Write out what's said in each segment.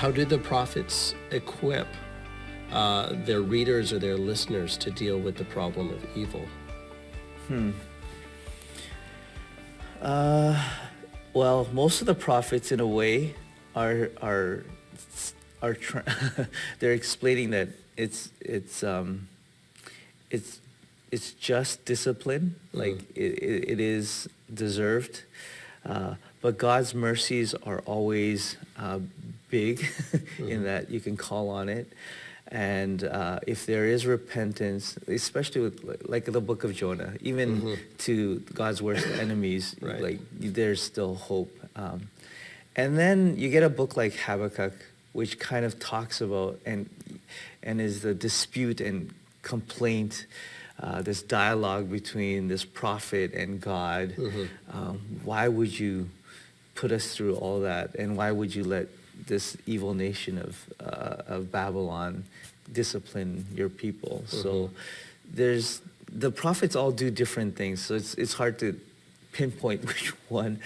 how do the prophets equip their readers or their listeners to deal with the problem of evil? Well, most of the prophets, in a way, are they're explaining that it's just discipline, like it is deserved, but God's mercies are always big in that you can call on it. And if there is repentance, especially with like the book of Jonah, even to God's worst enemies, Right. like there's still hope. And then you get a book like Habakkuk, which kind of talks about and is the dispute and complaint, this dialogue between this prophet and God. Why would you put us through all that, and why would you let this evil nation of Babylon discipline your people? So the prophets all do different things, so it's hard to pinpoint which one,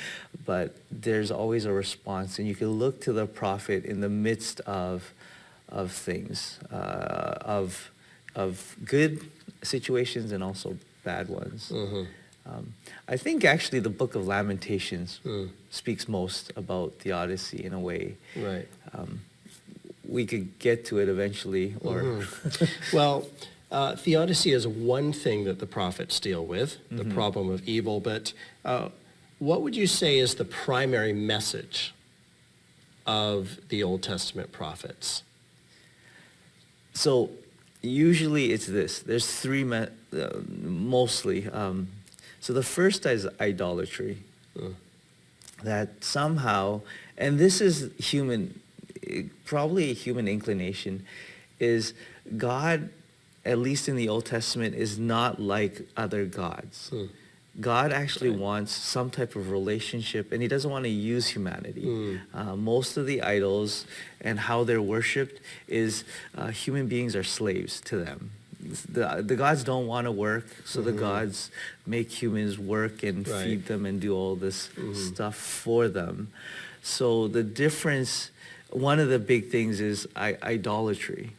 but there's always a response, and you can look to the prophet in the midst of things, of good situations and also bad ones. I think actually the book of Lamentations speaks most about the Odyssey in a way. Right. We could get to it eventually, or Well, theodicy is one thing that the prophets deal with, the problem of evil, but what would you say is the primary message of the Old Testament prophets? So usually it's this. There's three mostly. So the first is idolatry. That somehow, and this is human, probably a human inclination, is God, at least in the Old Testament, is not like other gods. God actually wants some type of relationship, and he doesn't want to use humanity. Most of the idols and how they're worshipped is human beings are slaves to them. The gods don't want to work, so the gods make humans work and feed them and do all this stuff for them. So the difference, one of the big things is idolatry.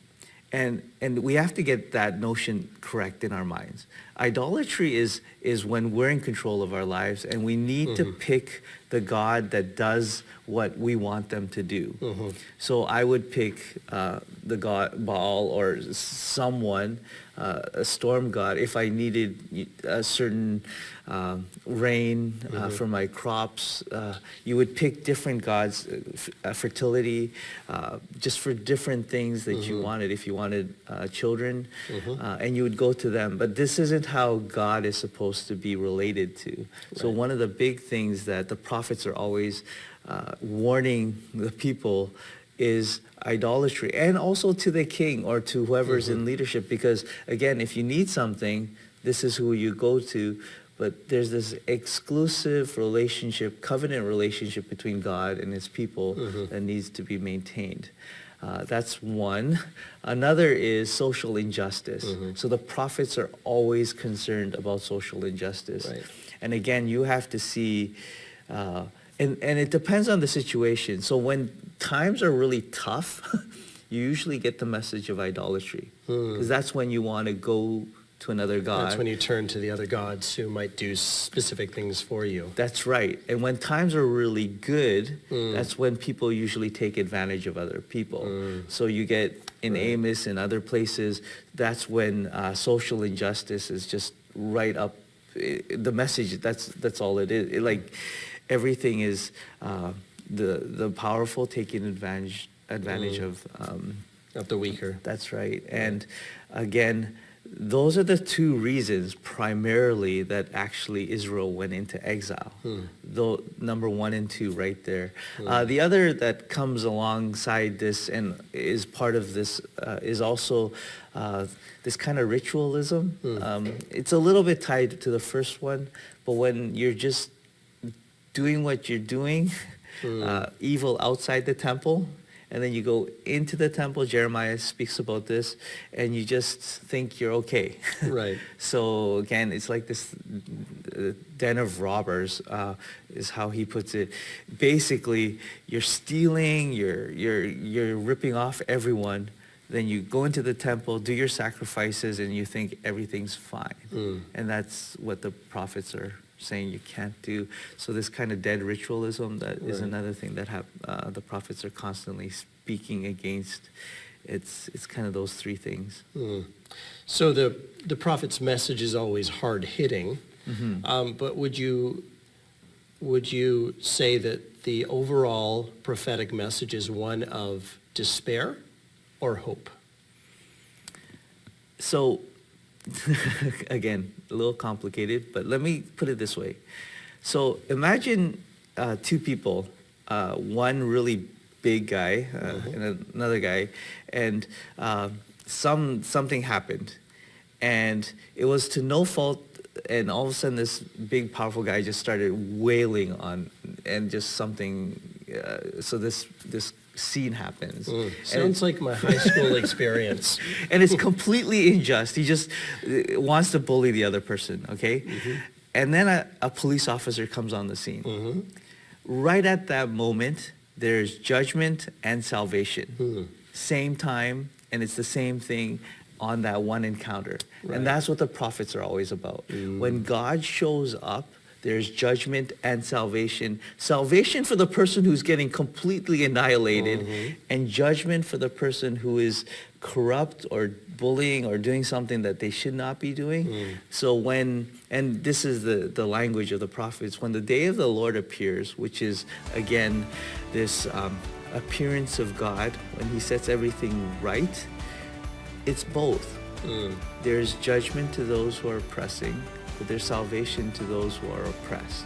And we have to get that notion correct in our minds. Idolatry is when we're in control of our lives and we need to pick the God that does what we want them to do. So I would pick the god Baal or someone, a storm god, if I needed a certain rain for my crops. You would pick different gods, fertility, just for different things that you wanted. If you wanted children, and you would go to them. But this isn't how God is supposed to be related to. So one of the big things that the prophets are always warning the people is idolatry, and also to the king or to whoever's in leadership, because again, if you need something, this is who you go to. But there's this exclusive relationship, covenant relationship between God and his people that needs to be maintained. That's one. Another is social injustice. So the prophets are always concerned about social injustice. Right. And again, you have to see, and it depends on the situation. So when times are really tough, you usually get the message of idolatry, because that's when you want to go to another god. That's when you turn to the other gods who might do specific things for you. That's right. And when times are really good, that's when people usually take advantage of other people. So you get in Amos and other places, that's when social injustice is just right up. The message, that's all it is. Like everything is the powerful taking advantage of the weaker. That's right. And again, those are the two reasons primarily that actually Israel went into exile. Though number 1 and 2 right there. The other that comes alongside this and is part of this is also this kind of ritualism. It's a little bit tied to the first one, but when you're just doing what you're doing, evil outside the temple, And then you go into the temple, Jeremiah speaks about this, and you just think you're okay. Right. So again, it's like this den of robbers, is how he puts it. Basically, you're stealing, you're ripping off everyone. Then you go into the temple, do your sacrifices, and you think everything's fine. And that's what the prophets are saying you can't do. So this kind of dead ritualism, that is another thing that the prophets are constantly speaking against. It's kind of those three things. So the prophet's message is always hard-hitting, but would you say that the overall prophetic message is one of despair or hope? So, again, a little complicated, but let me put it this way. So imagine two people, one really big guy and another guy, and something happened, and it was to no fault, and all of a sudden this big powerful guy just started wailing on, and just something, so this scene happens. Sounds like my high school experience. And it's completely unjust. He just wants to bully the other person, okay? And then a police officer comes on the scene. Right at that moment, there's judgment and salvation. Same time, and it's the same thing on that one encounter. And that's what the prophets are always about. When God shows up, there's judgment and salvation. Salvation for the person who's getting completely annihilated, and judgment for the person who is corrupt or bullying or doing something that they should not be doing. So and this is the language of the prophets, when the day of the Lord appears, which is, again, this appearance of God, when he sets everything right, it's both. There's judgment to those who are oppressing, but there's salvation to those who are oppressed.